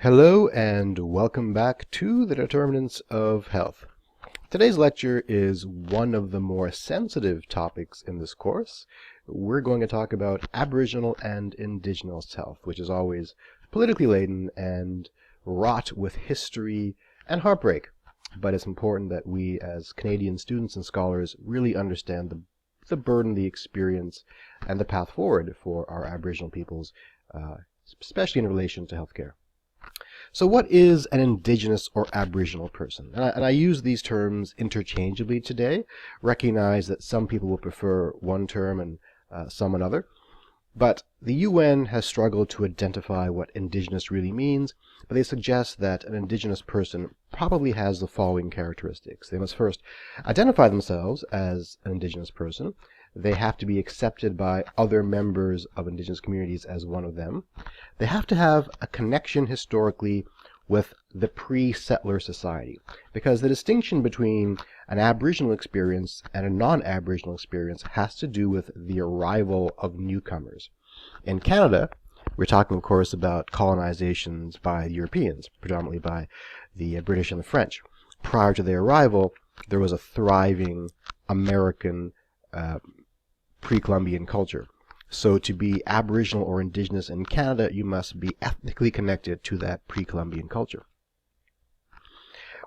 Hello and welcome back to the Determinants of Health. Today's lecture is one of the more sensitive topics in this course. We're going to talk about Aboriginal and Indigenous health, which is always politically laden and wrought with history and heartbreak. But it's important that we as Canadian students and scholars really understand the burden, the experience, and the path forward for our Aboriginal peoples, especially in relation to healthcare. So what is an Indigenous or Aboriginal person? And I use these terms interchangeably today. Recognize that some people will prefer one term and some another. But the UN has struggled to identify what Indigenous really means, but they suggest that an Indigenous person probably has the following characteristics. They must first identify themselves as an Indigenous person. They have to be accepted by other members of Indigenous communities as one of them. They have to have a connection historically with the pre-settler society, because the distinction between an Aboriginal experience and a non-Aboriginal experience has to do with the arrival of newcomers. In Canada, we're talking, of course, about colonizations by Europeans, predominantly by the British and the French. Prior to their arrival, there was a thriving American pre-Columbian culture. So to be Aboriginal or Indigenous in Canada, you must be ethnically connected to that pre-Columbian culture.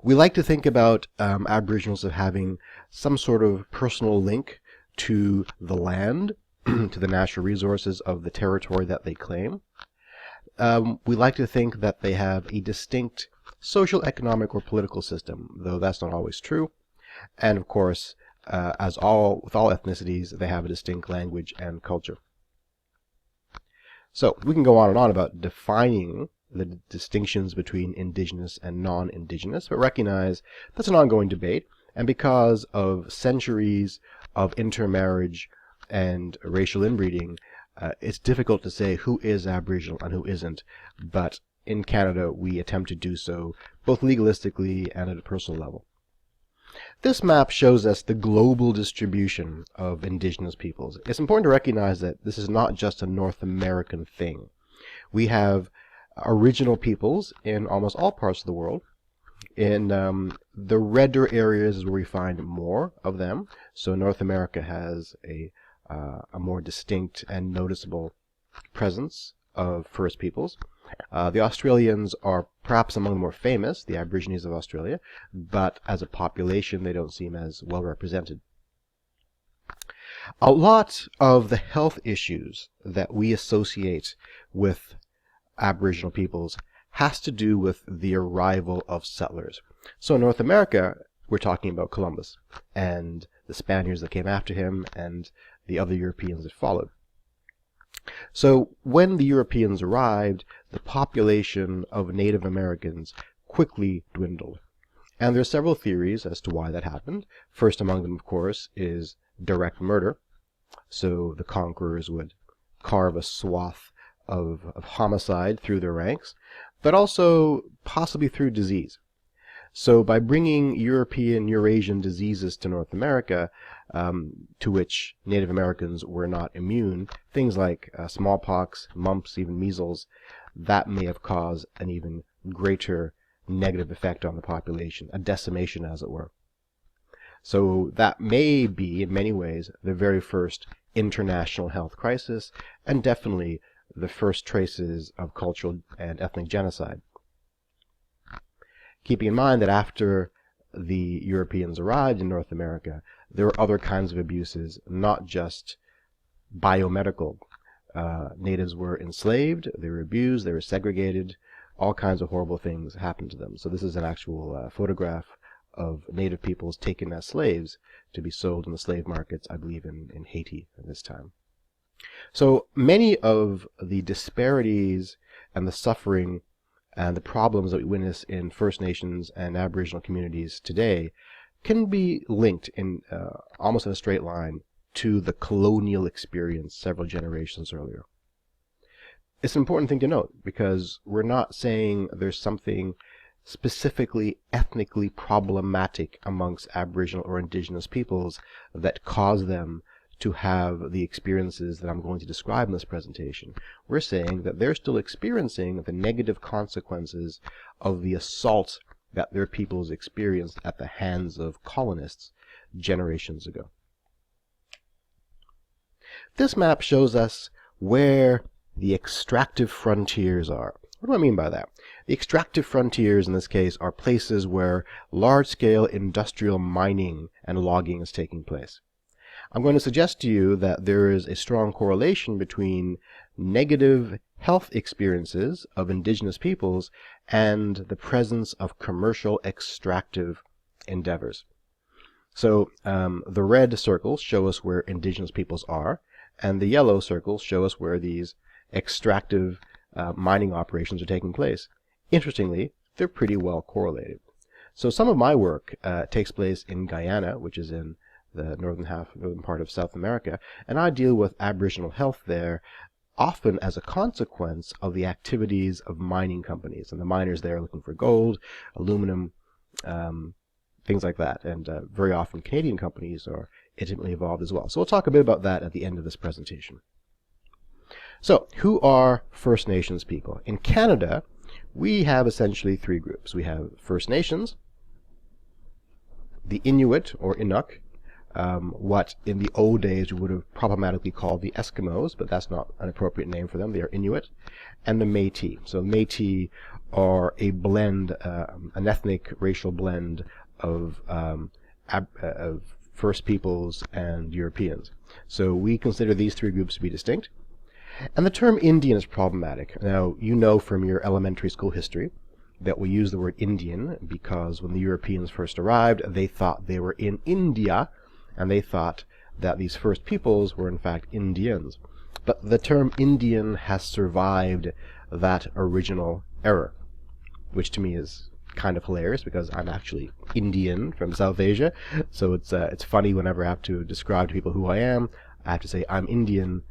We like to think about Aboriginals as having some sort of personal link to the land, to the natural resources of the territory that they claim. We like to think that they have a distinct social, economic, or political system, though that's not always true. And of course, with all ethnicities, they have a distinct language and culture. So we can go on and on about defining the distinctions between Indigenous and non-Indigenous, but recognize that's an ongoing debate, and because of centuries of intermarriage and racial inbreeding, it's difficult to say who is Aboriginal and who isn't, but in Canada we attempt to do so both legalistically and at a personal level. This map shows us the global distribution of Indigenous peoples. It's important to recognize that this is not just a North American thing. We have original peoples in almost all parts of the world. In the redder areas is where we find more of them. So North America has a more distinct and noticeable presence of First Peoples. The Australians are perhaps among the more famous, the Aborigines of Australia, but as a population they don't seem as well represented. A lot of the health issues that we associate with Aboriginal peoples has to do with the arrival of settlers. So in North America, we're talking about Columbus and the Spaniards that came after him and the other Europeans that followed. So when the Europeans arrived, the population of Native Americans quickly dwindled. And there are several theories as to why that happened. First among them, of course, is direct murder. So the conquerors would carve a swath of homicide through their ranks, but also possibly through disease. So by bringing European, Eurasian diseases to North America, to which Native Americans were not immune, things like smallpox, mumps, even measles, that may have caused an even greater negative effect on the population, a decimation as it were. So that may be, in many ways, the very first international health crisis, and definitely the first traces of cultural and ethnic genocide. Keeping in mind that after the Europeans arrived in North America, there were other kinds of abuses, not just biomedical. Natives were enslaved, they were abused, they were segregated, all kinds of horrible things happened to them. So this is an actual photograph of Native peoples taken as slaves to be sold in the slave markets, I believe in Haiti at this time. So many of the disparities and the suffering and the problems that we witness in First Nations and Aboriginal communities today can be linked in almost in a straight line to the colonial experience several generations earlier. It's an important thing to note because we're not saying there's something specifically ethnically problematic amongst Aboriginal or Indigenous peoples that cause them to have the experiences that I'm going to describe in this presentation. We're saying that they're still experiencing the negative consequences of the assault that their peoples experienced at the hands of colonists generations ago. This map shows us where the extractive frontiers are. What do I mean by that? The extractive frontiers in this case are places where large-scale industrial mining and logging is taking place. I'm going to suggest to you that there is a strong correlation between negative health experiences of indigenous peoples and the presence of commercial extractive endeavors. So the red circles show us where indigenous peoples are, and the yellow circles show us where these extractive mining operations are taking place. Interestingly, they're pretty well correlated. So some of my work takes place in Guyana, which is in the northern part of South America, and I deal with Aboriginal health there, often as a consequence of the activities of mining companies. And the miners there are looking for gold, aluminum, things like that. And very often Canadian companies are intimately involved as well. So we'll talk a bit about that at the end of this presentation. So, who are First Nations people? In Canada, we have essentially three groups. We have First Nations, the Inuit or Inuk, what in the old days we would have problematically called the Eskimos, but that's not an appropriate name for them. They are Inuit, and the Métis. So Métis are a blend, an ethnic racial blend of First Peoples and Europeans. So we consider these three groups to be distinct. And the term Indian is problematic. Now, you know from your elementary school history that we use the word Indian because when the Europeans first arrived, they thought they were in India, and they thought that these first peoples were in fact Indians. But the term Indian has survived that original error, which to me is kind of hilarious because I'm actually Indian from South Asia. So it's funny whenever I have to describe to people who I am. I have to say I'm Indian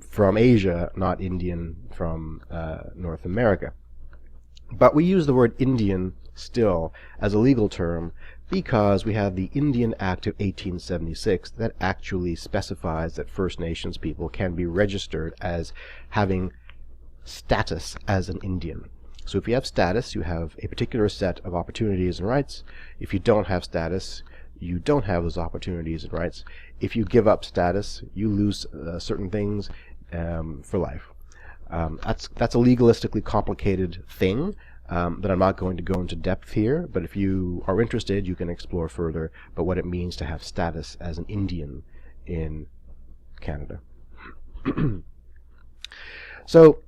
from Asia, not Indian from North America. But we use the word Indian still as a legal term because we have the Indian Act of 1876 that actually specifies that First Nations people can be registered as having status as an Indian. So if you have status, you have a particular set of opportunities and rights. If you don't have status, you don't have those opportunities and rights. If you give up status, you lose certain things for life. That's a legalistically complicated thing that I'm not going to go into depth here, but if you are interested, you can explore further about what it means to have status as an Indian in Canada. So,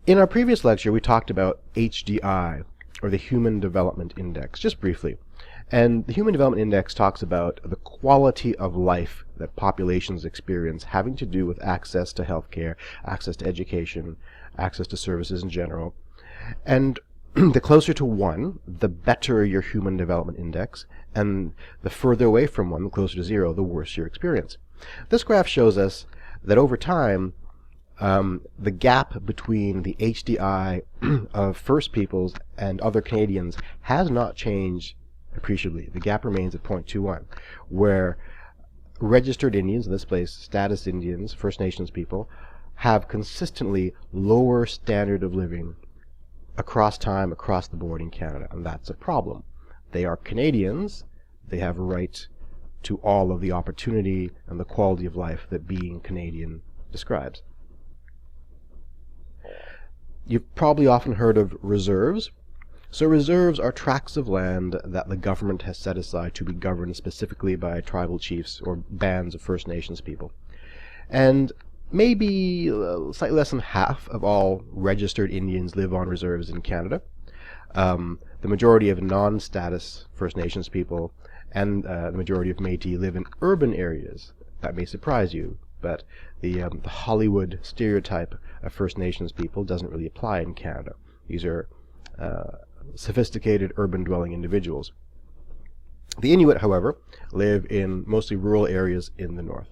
in our previous lecture, we talked about HDI, or the Human Development Index, just briefly. And the Human Development Index talks about the quality of life that populations experience having to do with access to healthcare, access to education, access to services in general. And the closer to 1, the better your Human Development Index, and the further away from 1, the closer to 0, the worse your experience. This graph shows us that over time, the gap between the HDI of First Peoples and other Canadians has not changed appreciably. The gap remains at 0.21, where registered Indians, in this place status Indians, First Nations people, have consistently lower standard of living across time, across the board in Canada, and that's a problem. They are Canadians, they have a right to all of the opportunity and the quality of life that being Canadian describes. You've probably often heard of reserves. So reserves are tracts of land that the government has set aside to be governed specifically by tribal chiefs or bands of First Nations people. And maybe slightly less than half of all registered Indians live on reserves in Canada. The majority of non-status First Nations people and the majority of Métis live in urban areas. That may surprise you, but the Hollywood stereotype of First Nations people doesn't really apply in Canada. These are sophisticated urban-dwelling individuals. The Inuit, however, live in mostly rural areas in the north.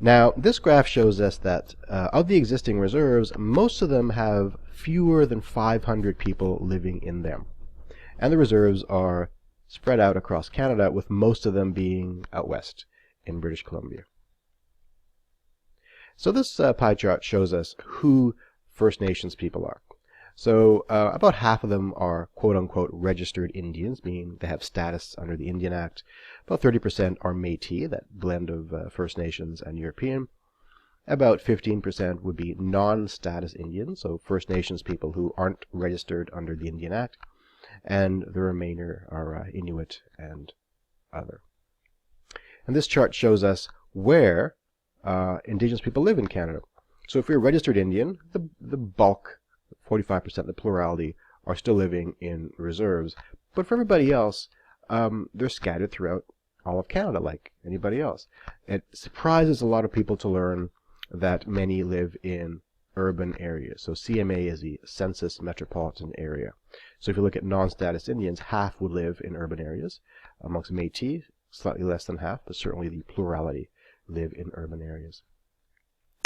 Now, this graph shows us that of the existing reserves, most of them have fewer than 500 people living in them. And the reserves are spread out across Canada, with most of them being out west in British Columbia. So this pie chart shows us who First Nations people are. So about half of them are quote-unquote registered Indians, meaning they have status under the Indian Act. About 30% are Métis, that blend of First Nations and European. About 15% would be non-status Indians, so First Nations people who aren't registered under the Indian Act. And the remainder are Inuit and other. And this chart shows us where Indigenous people live in Canada. So if you're a registered Indian, the bulk, 45%, the plurality, are still living in reserves. But for everybody else, they're scattered throughout all of Canada like anybody else. It surprises a lot of people to learn that many live in urban areas. So CMA is the Census Metropolitan Area. So if you look at non-status Indians, half would live in urban areas. Amongst Métis, slightly less than half, but certainly the plurality live in urban areas.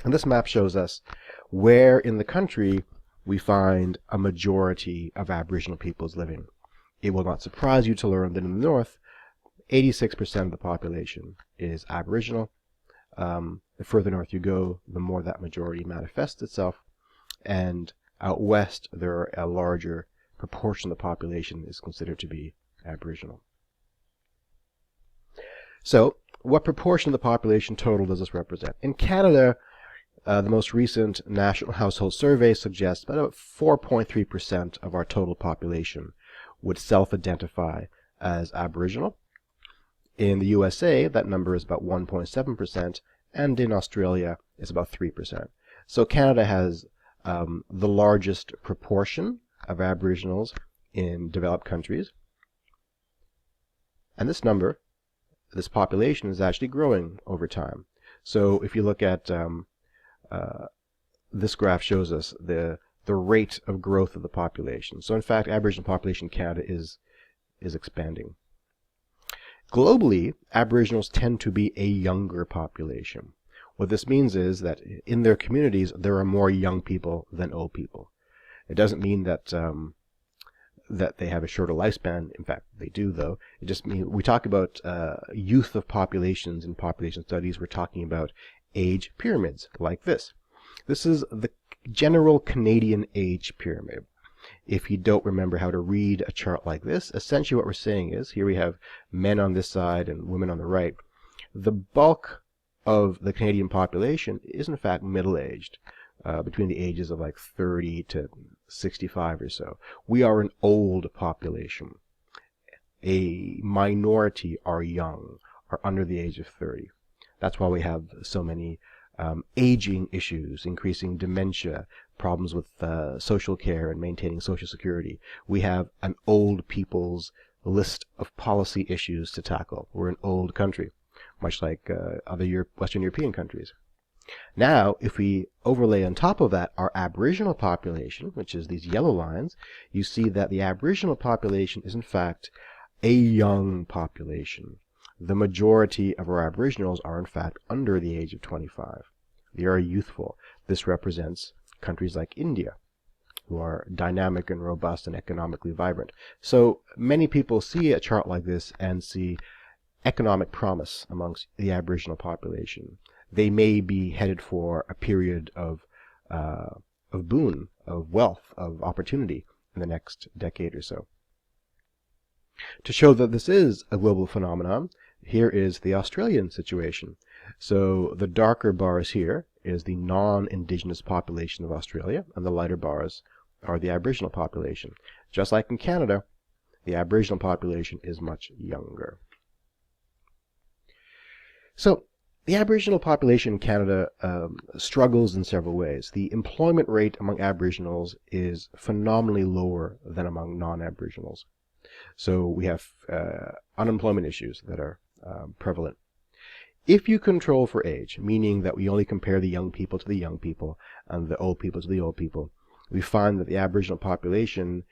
And this map shows us where in the country we find a majority of Aboriginal peoples living. It will not surprise you to learn that in the north, 86% of the population is Aboriginal. The further north you go, the more that majority manifests itself. And out west, there are a larger proportion of the population is considered to be Aboriginal. So, what proportion of the population total does this represent? In Canada, the most recent National Household Survey suggests about 4.3% of our total population would self-identify as Aboriginal. In the USA, that number is about 1.7%, and in Australia, it's about 3%. So Canada has the largest proportion of Aboriginals in developed countries. And this number, this population, is actually growing over time. So if you look at this graph shows us the rate of growth of the population. So in fact, Aboriginal population in Canada is expanding. Globally, Aboriginals tend to be a younger population. What this means is that in their communities, there are more young people than old people. It doesn't mean that that they have a shorter lifespan. In fact, they do, though. It just means we talk about youth of populations in population studies. We're talking about age pyramids like this. This is the general Canadian age pyramid. If you don't remember how to read a chart like this, essentially what we're saying is, here we have men on this side and women on the right. The bulk of the Canadian population is in fact middle-aged, between the ages of like 30 to 65 or so. We are an old population. A minority are young, are under the age of 30. That's why we have so many aging issues, increasing dementia, problems with social care and maintaining social security. We have an old people's list of policy issues to tackle. We're an old country, much like other Western European countries. Now, if we overlay on top of that our Aboriginal population, which is these yellow lines, you see that the Aboriginal population is in fact a young population. The majority of our Aboriginals are in fact under the age of 25. They are youthful. This represents countries like India, who are dynamic and robust and economically vibrant. So many people see a chart like this and see economic promise amongst the Aboriginal population. They may be headed for a period of boon, of wealth, of opportunity in the next decade or so. To show that this is a global phenomenon, here is the Australian situation. So the darker bars here is the non-Indigenous population of Australia, and the lighter bars are the Aboriginal population. Just like in Canada, the Aboriginal population is much younger. So the Aboriginal population in Canada struggles in several ways. The employment rate among Aboriginals is phenomenally lower than among non-Aboriginals. So we have unemployment issues that are prevalent. If you control for age, meaning that we only compare the young people to the young people and the old people to the old people, we find that the Aboriginal population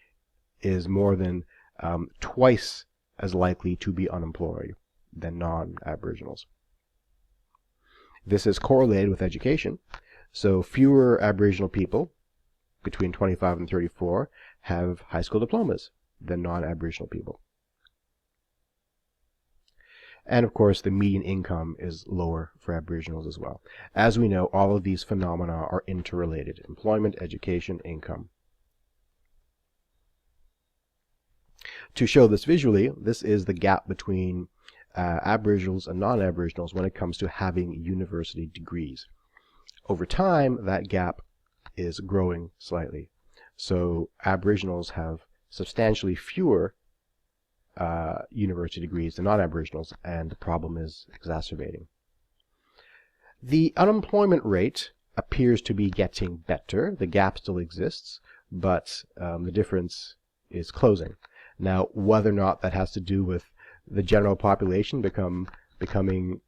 is more than twice as likely to be unemployed than non-Aboriginals. This is correlated with education. So fewer Aboriginal people between 25 and 34 have high school diplomas than non-Aboriginal people. And of course, the median income is lower for Aboriginals as well. As we know, all of these phenomena are interrelated: employment, education, income. To show this visually, this is the gap between Aboriginals and non-Aboriginals when it comes to having university degrees. Over time, that gap is growing slightly. So Aboriginals have substantially fewer university degrees than non-Aboriginals, and the problem is exacerbating. The unemployment rate appears to be getting better. The gap still exists, but the difference is closing. Now, whether or not that has to do with the general population becoming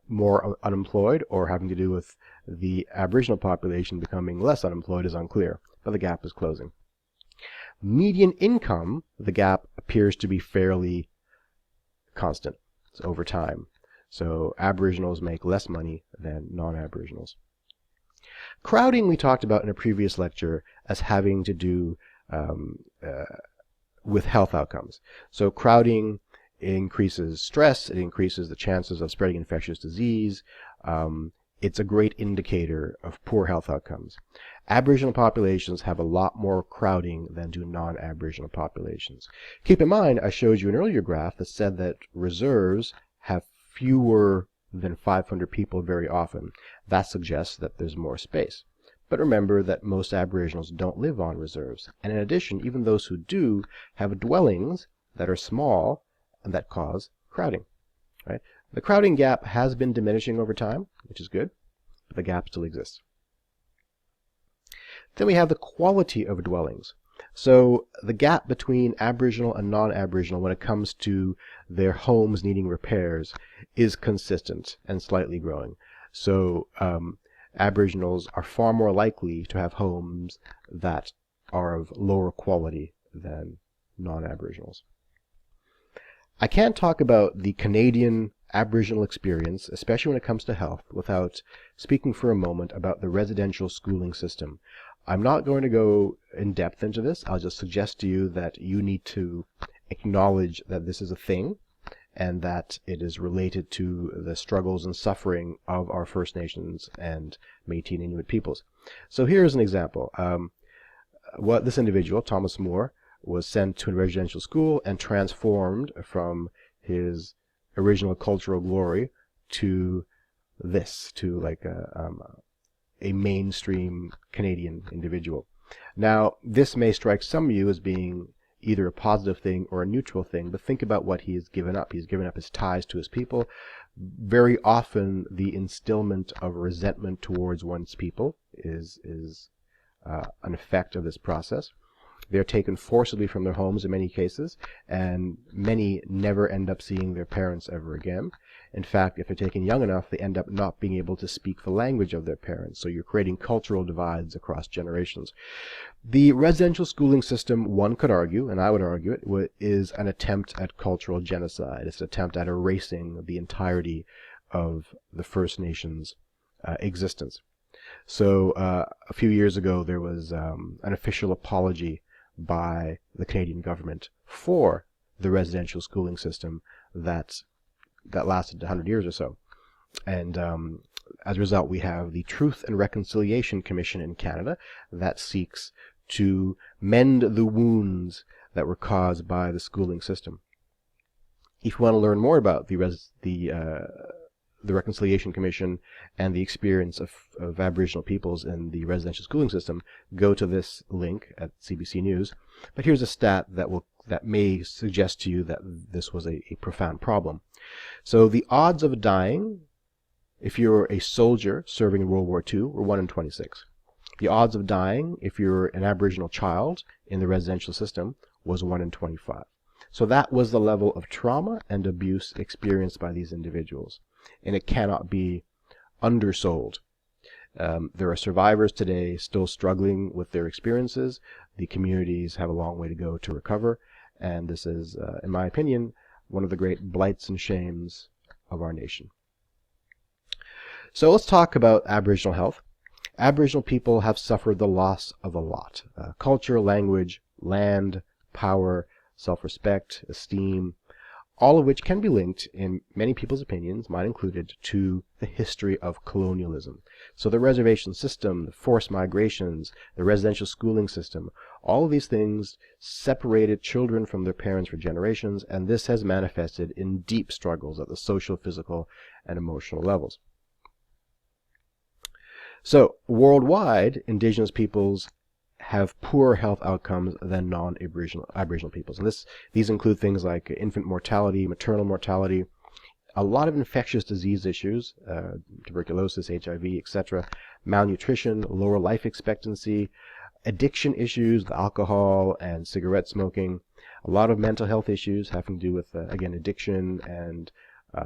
more unemployed, or having to do with the Aboriginal population becoming less unemployed, is unclear, but the gap is closing. Median income, the gap appears to be fairly constant. It's over time. So Aboriginals make less money than non-Aboriginals. Crowding we talked about in a previous lecture as having to do with health outcomes. So crowding increases stress, it increases the chances of spreading infectious disease. It's a great indicator of poor health outcomes. Aboriginal populations have a lot more crowding than do non-Aboriginal populations. Keep in mind, I showed you an earlier graph that said that reserves have fewer than 500 people very often. That suggests that there's more space. But remember that most Aboriginals don't live on reserves. And in addition, even those who do have dwellings that are small and that cause crowding. Right? The crowding gap has been diminishing over time, which is good, but the gap still exists. Then we have the quality of dwellings. So the gap between Aboriginal and non-Aboriginal when it comes to their homes needing repairs is consistent and slightly growing. So Aboriginals are far more likely to have homes that are of lower quality than non-Aboriginals. I can't talk about the Canadian Aboriginal experience, especially when it comes to health, without speaking for a moment about the residential schooling system. I'm not going to go in depth into this. I'll just suggest to you that you need to acknowledge that this is a thing and that it is related to the struggles and suffering of our First Nations and Métis and Inuit peoples. So here's an example. What this individual, Thomas Moore, was sent to a residential school and transformed from his original cultural glory to this, to like a mainstream Canadian individual. Now, this may strike some of you as being either a positive thing or a neutral thing, but think about what he has given up. He's given up his ties to his people. Very often, the instillment of resentment towards one's people is an effect of this process. They're taken forcibly from their homes in many cases, and many never end up seeing their parents ever again. In fact, if they're taken young enough, they end up not being able to speak the language of their parents, so you're creating cultural divides across generations. The residential schooling system, one could argue, and I would argue it, is an attempt at cultural genocide. It's an attempt at erasing the entirety of the First Nations' existence. So a few years ago, there was an official apology by the Canadian government for the residential schooling system that lasted 100 years or so. And as a result, we have the Truth and Reconciliation Commission in Canada that seeks to mend the wounds that were caused by the schooling system. If you want to learn more about the Reconciliation Commission and the experience of Aboriginal peoples in the residential schooling system, go to this link at CBC News. But here's a stat that may suggest to you that this was a profound problem. So the odds of dying, if you're a soldier serving in World War II, were 1 in 26. The odds of dying, if you're an Aboriginal child in the residential system, was 1 in 25. So that was the level of trauma and abuse experienced by these individuals. And it cannot be undersold. There are survivors today still struggling with their experiences. The communities have a long way to go to recover. And this is, in my opinion, one of the great blights and shames of our nation. So let's talk about Aboriginal health. Aboriginal people have suffered the loss of a lot. Culture, language, land, power, self-respect, esteem. all of which can be linked, in many people's opinions, mine included, to the history of colonialism. So the reservation system, the forced migrations, the residential schooling system, all of these things separated children from their parents for generations, and this has manifested in deep struggles at the social, physical, and emotional levels. So worldwide, indigenous peoples have poorer health outcomes than non-Aboriginal peoples. And these include things like infant mortality, maternal mortality, a lot of infectious disease issues, tuberculosis, HIV, etc., malnutrition, lower life expectancy, addiction issues, alcohol and cigarette smoking, a lot of mental health issues having to do with, again, addiction and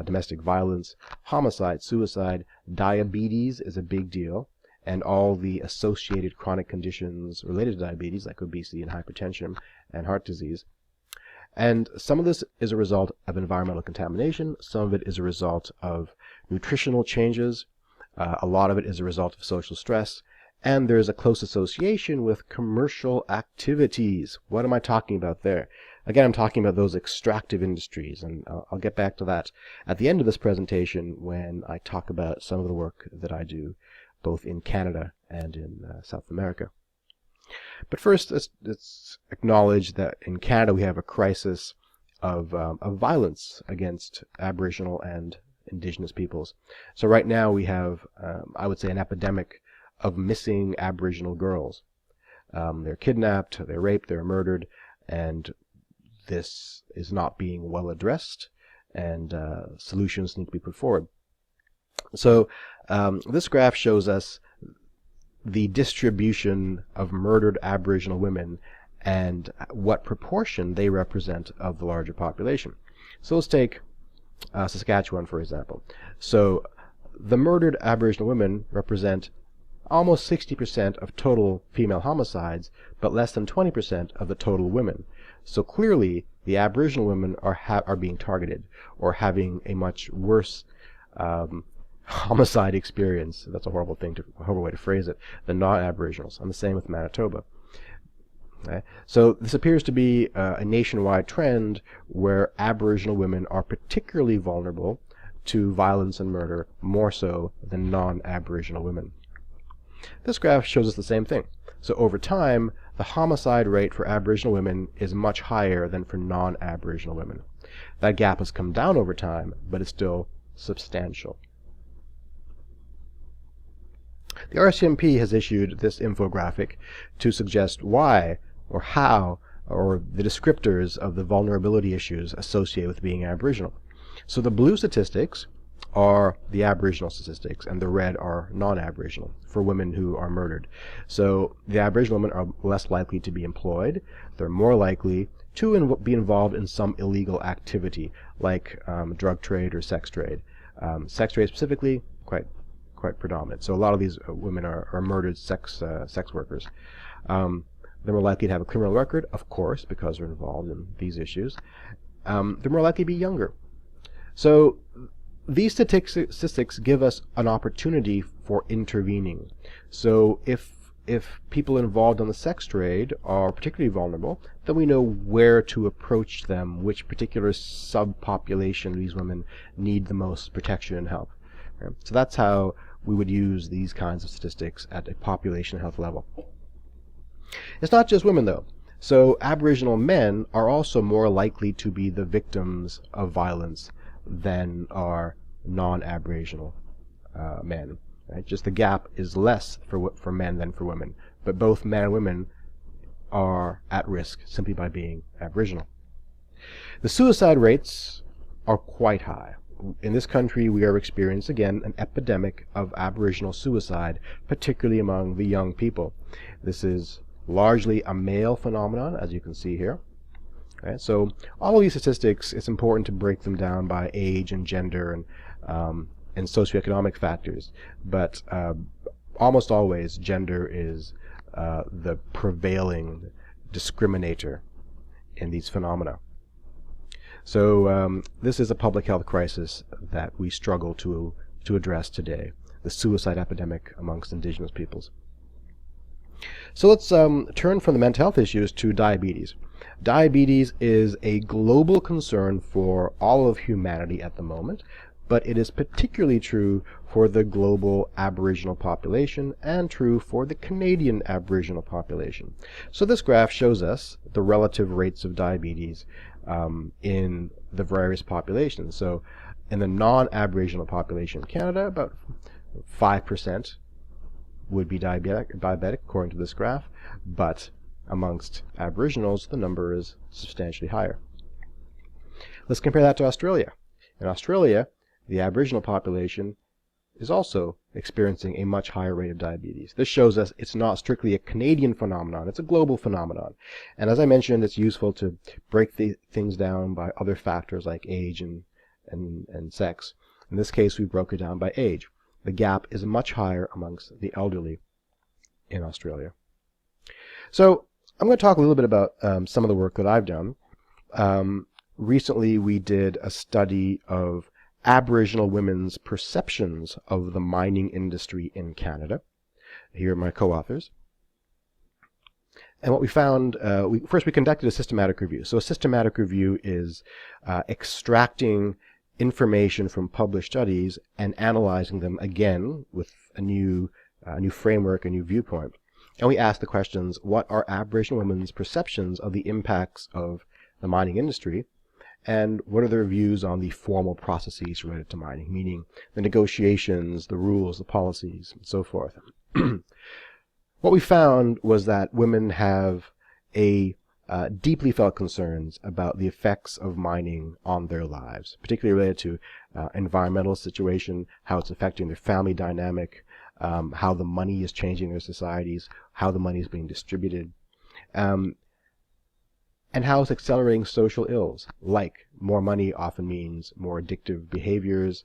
domestic violence, homicide, suicide, diabetes is a big deal, and all the associated chronic conditions related to diabetes, like obesity and hypertension and heart disease. And some of this is a result of environmental contamination. Some of it is a result of nutritional changes. A lot of it is a result of social stress. And there's a close association with commercial activities. What am I talking about there? Again, I'm talking about those extractive industries, and I'll get back to that at the end of this presentation when I talk about some of the work that I do both in Canada and in South America. But first, let's acknowledge that in Canada we have a crisis of violence against Aboriginal and Indigenous peoples. So right now we have, I would say, an epidemic of missing Aboriginal girls. They're kidnapped, they're raped, they're murdered, and this is not being well addressed, and solutions need to be put forward. So this graph shows us the distribution of murdered Aboriginal women and what proportion they represent of the larger population. So let's take Saskatchewan, for example. So the murdered Aboriginal women represent almost 60% of total female homicides, but less than 20% of the total women. So clearly, the Aboriginal women are being targeted or having a much worse homicide experience. That's a horrible way to phrase it, than non-Aboriginals. And the same with Manitoba. Okay. So this appears to be a nationwide trend where Aboriginal women are particularly vulnerable to violence and murder, more so than non-Aboriginal women. This graph shows us the same thing. So over time, the homicide rate for Aboriginal women is much higher than for non-Aboriginal women. That gap has come down over time, but it's still substantial. The RCMP has issued this infographic to suggest why or how or the descriptors of the vulnerability issues associated with being Aboriginal. So the blue statistics are the Aboriginal statistics, and the red are non-Aboriginal for women who are murdered. So the Aboriginal women are less likely to be employed. They're more likely to be involved in some illegal activity, like drug trade or sex trade. Sex trade specifically, quite predominant. So a lot of these women are murdered sex workers. They're more likely to have a criminal record, of course, because they're involved in these issues. They're more likely to be younger. So these statistics give us an opportunity for intervening. So if people involved in the sex trade are particularly vulnerable, then we know where to approach them, which particular subpopulation of these women need the most protection and help. Okay? So that's how we would use these kinds of statistics at a population health level. It's not just women, though. So Aboriginal men are also more likely to be the victims of violence than are non-Aboriginal men. Right? Just the gap is less for men than for women. But both men and women are at risk simply by being Aboriginal. The suicide rates are quite high. In this country, we are experiencing, again, an epidemic of Aboriginal suicide, particularly among the young people. This is largely a male phenomenon, as you can see here. Okay, so all of these statistics, it's important to break them down by age and gender and socioeconomic factors. But almost always, gender is the prevailing discriminator in these phenomena. So this is a public health crisis that we struggle to address today, the suicide epidemic amongst Indigenous peoples. So let's turn from the mental health issues to diabetes. Diabetes is a global concern for all of humanity at the moment, but it is particularly true for the global Aboriginal population and true for the Canadian Aboriginal population. So this graph shows us the relative rates of diabetes in the various populations. So in the non-Aboriginal population in Canada, about 5% would be diabetic according to this graph, but amongst Aboriginals, the number is substantially higher. Let's compare that to Australia. In Australia, the Aboriginal population is also experiencing a much higher rate of diabetes. This shows us it's not strictly a Canadian phenomenon, it's a global phenomenon. And as I mentioned, it's useful to break things down by other factors like age and sex. In this case, we broke it down by age. The gap is much higher amongst the elderly in Australia. So I'm going to talk a little bit about some of the work that I've done. Recently, we did a study of Aboriginal women's perceptions of the mining industry in Canada. Here are my co-authors. And what we found, first we conducted a systematic review. So a systematic review is extracting information from published studies and analyzing them again with a new framework, a new viewpoint. And we asked the questions, what are Aboriginal women's perceptions of the impacts of the mining industry? And what are their views on the formal processes related to mining, meaning the negotiations, the rules, the policies, and so forth. What we found was that women have deeply felt concerns about the effects of mining on their lives, particularly related to environmental situation, how it's affecting their family dynamic, how the money is changing their societies, how the money is being distributed, and how it's accelerating social ills, like more money often means more addictive behaviors,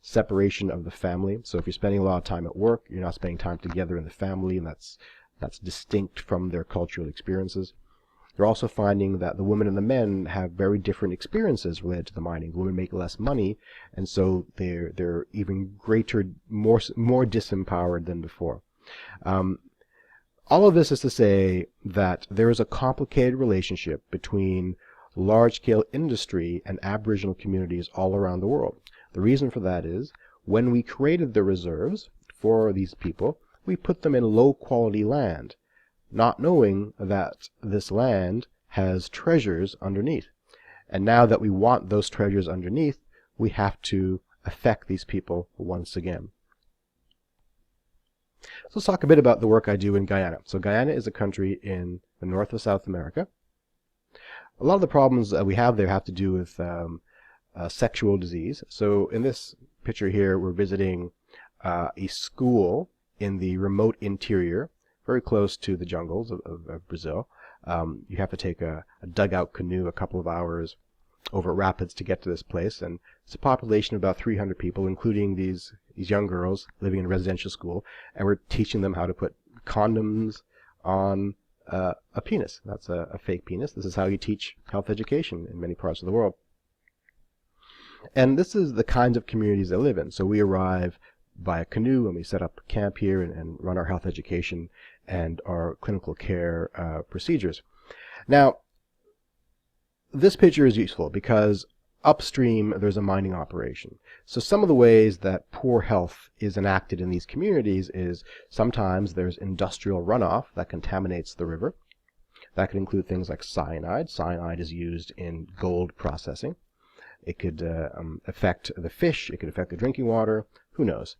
separation of the family. So if you're spending a lot of time at work, you're not spending time together in the family, and that's distinct from their cultural experiences. They're also finding that the women and the men have very different experiences related to the mining. The women make less money, and so they're even greater, more disempowered than before. All of this is to say that there is a complicated relationship between large-scale industry and Aboriginal communities all around the world. The reason for that is, when we created the reserves for these people, we put them in low-quality land, not knowing that this land has treasures underneath. And now that we want those treasures underneath, we have to affect these people once again. So let's talk a bit about the work I do in Guyana. So Guyana is a country in the north of South America. A lot of the problems that we have there have to do with sexual disease. So in this picture here, we're visiting a school in the remote interior, very close to the jungles of Brazil. You have to take a dugout canoe a couple of hours over rapids to get to this place, and it's a population of about 300 people, including these young girls living in a residential school, and we're teaching them how to put condoms on a penis. That's a fake penis. This is how you teach health education in many parts of the world. And this is the kinds of communities they live in. So we arrive by a canoe and we set up camp here and run our health education and our clinical care procedures. Now, this picture is useful because upstream there's a mining operation. So some of the ways that poor health is enacted in these communities is sometimes there's industrial runoff that contaminates the river. That could include things like cyanide. Cyanide is used in gold processing. It could affect the fish. It could affect the drinking water. Who knows?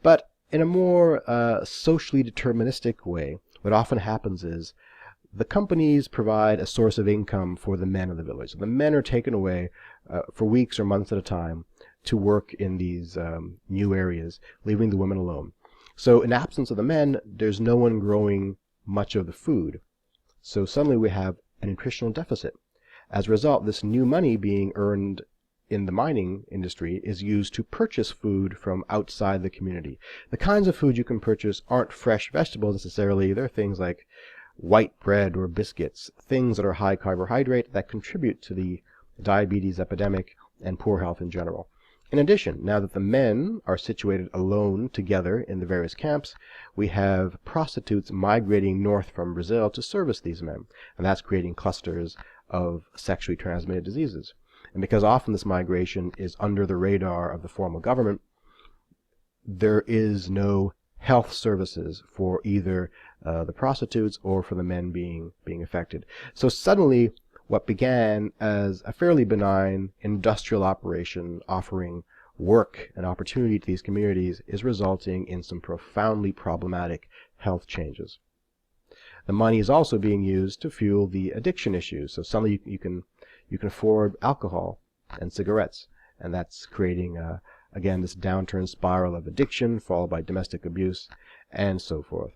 But in a more socially deterministic way, what often happens is the companies provide a source of income for the men of the village. The men are taken away for weeks or months at a time to work in these new areas, leaving the women alone. So in absence of the men, there's no one growing much of the food. So suddenly we have a nutritional deficit. As a result, this new money being earned in the mining industry is used to purchase food from outside the community. The kinds of food you can purchase aren't fresh vegetables necessarily. They're things like white bread or biscuits, things that are high carbohydrate that contribute to the diabetes epidemic and poor health in general. In addition, now that the men are situated alone together in the various camps, we have prostitutes migrating north from Brazil to service these men, and that's creating clusters of sexually transmitted diseases. And because often this migration is under the radar of the formal government, there is no health services for either the prostitutes or for the men being affected. So suddenly, what began as a fairly benign industrial operation offering work and opportunity to these communities is resulting in some profoundly problematic health changes. The money is also being used to fuel the addiction issues. So suddenly you can afford alcohol and cigarettes, and that's creating again this downturn spiral of addiction followed by domestic abuse and so forth.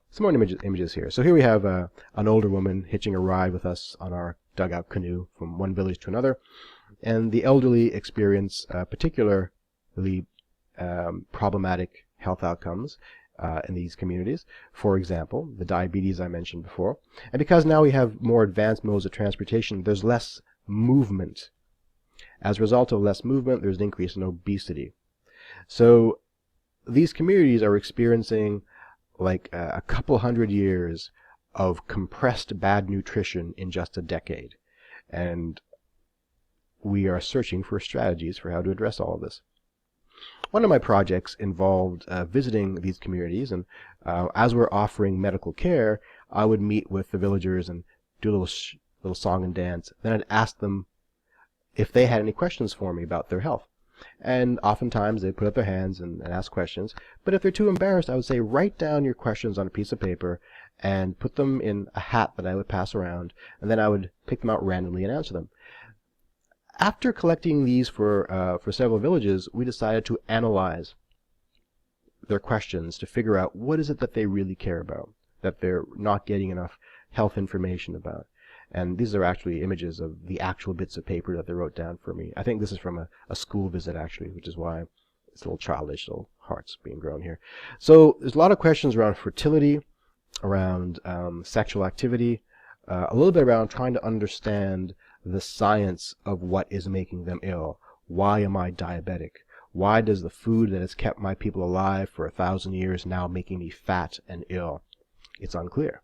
Some more images here. So here we have an older woman hitching a ride with us on our dugout canoe from one village to another, and the elderly experience particularly problematic health outcomes in these communities. For example, the diabetes I mentioned before. And because now we have more advanced modes of transportation, there's less movement. As a result of less movement, there's an increase in obesity. So these communities are experiencing like a couple hundred years of compressed bad nutrition in just a decade. And we are searching for strategies for how to address all of this. One of my projects involved visiting these communities, and as we're offering medical care, I would meet with the villagers and do a little song and dance. Then I'd ask them if they had any questions for me about their health. And oftentimes they put up their hands and ask questions. But if they're too embarrassed, I would say, write down your questions on a piece of paper and put them in a hat that I would pass around, and then I would pick them out randomly and answer them. After collecting these for several villages, we decided to analyze their questions to figure out what is it that they really care about, that they're not getting enough health information about. And these are actually images of the actual bits of paper that they wrote down for me. I think this is from a school visit, actually, which is why it's a little childish, little hearts being grown here. So there's a lot of questions around fertility, around sexual activity, a little bit around trying to understand the science of what is making them ill. Why am I diabetic? Why does the food that has kept my people alive for 1,000 years now making me fat and ill? It's unclear.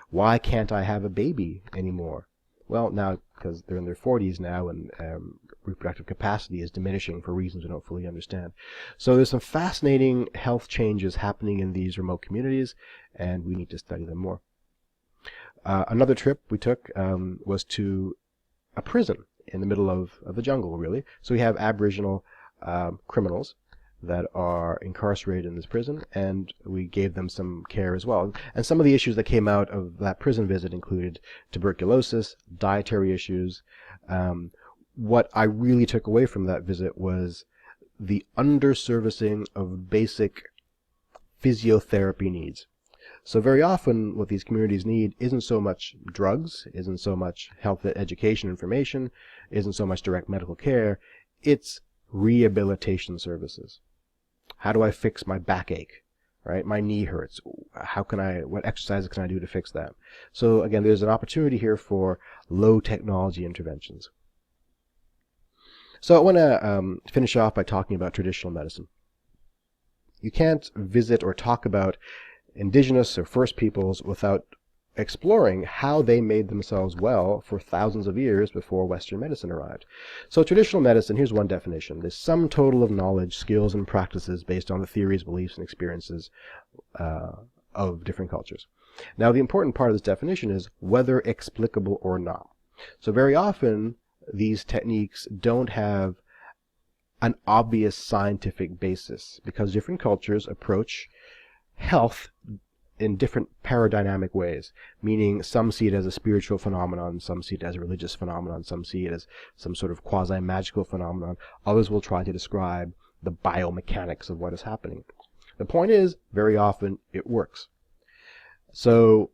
Why can't I have a baby anymore? Well, now, because they're in their 40s now, and reproductive capacity is diminishing for reasons we don't fully understand. So there's some fascinating health changes happening in these remote communities, and we need to study them more. Another trip we took was to a prison in the middle of the jungle, really. So we have Aboriginal criminals that are incarcerated in this prison, and we gave them some care as well. And some of the issues that came out of that prison visit included tuberculosis, dietary issues. What I really took away from that visit was the underservicing of basic physiotherapy needs. So very often what these communities need isn't so much drugs, isn't so much health education information, isn't so much direct medical care, it's rehabilitation services. How do I fix my backache, right? My knee hurts. What exercises can I do to fix that? So again, there's an opportunity here for low technology interventions. So I want to finish off by talking about traditional medicine. You can't visit or talk about indigenous or first peoples without exploring how they made themselves well for thousands of years before Western medicine arrived. So traditional medicine, here's one definition: the sum total of knowledge, skills, and practices based on the theories, beliefs, and experiences of different cultures. Now, the important part of this definition is whether explicable or not. So very often, these techniques don't have an obvious scientific basis because different cultures approach health in different paradigmatic ways, meaning some see it as a spiritual phenomenon, some see it as a religious phenomenon, some see it as some sort of quasi-magical phenomenon. Others will try to describe the biomechanics of what is happening. The point is, very often it works. So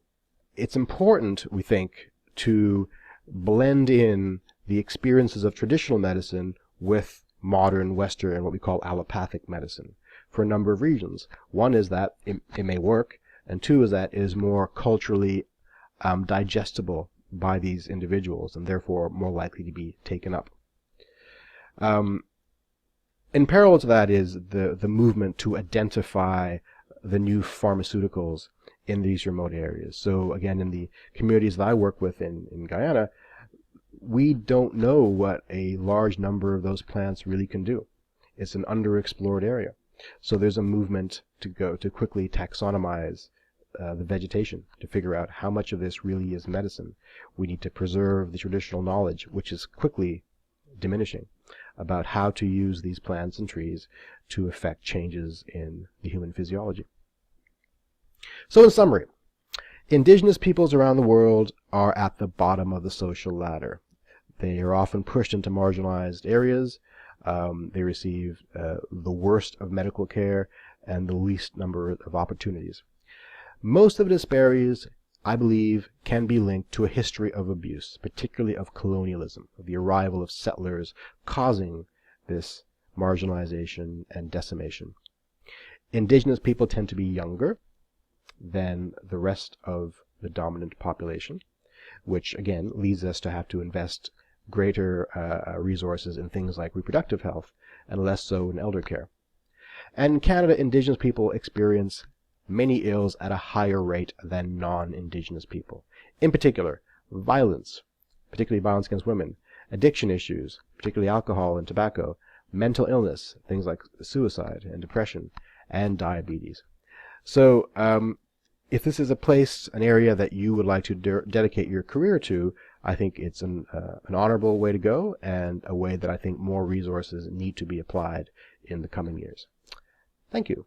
it's important, we think, to blend in the experiences of traditional medicine with modern Western and what we call allopathic medicine for a number of reasons. One is that it may work, and two is that it is more culturally digestible by these individuals and therefore more likely to be taken up. In parallel to that is the movement to identify the new pharmaceuticals in these remote areas. So again, in the communities that I work with in Guyana, we don't know what a large number of those plants really can do. It's an underexplored area. So there's a movement to go to quickly taxonomize the vegetation to figure out how much of this really is medicine. We need to preserve the traditional knowledge, which is quickly diminishing, about how to use these plants and trees to affect changes in the human physiology. So in summary, indigenous peoples around the world are at the bottom of the social ladder. They are often pushed into marginalized areas. They receive the worst of medical care and the least number of opportunities. Most of the disparities, I believe, can be linked to a history of abuse, particularly of colonialism, of the arrival of settlers causing this marginalization and decimation. Indigenous people tend to be younger than the rest of the dominant population, which again leads us to have to invest greater resources in things like reproductive health and less so in elder care. And in Canada, Indigenous people experience many ills at a higher rate than non-Indigenous people. In particular, violence, particularly violence against women, addiction issues, particularly alcohol and tobacco, mental illness, things like suicide and depression, and diabetes. So if this is a place, an area that you would like to dedicate your career to, I think it's an honorable way to go, and a way that I think more resources need to be applied in the coming years. Thank you.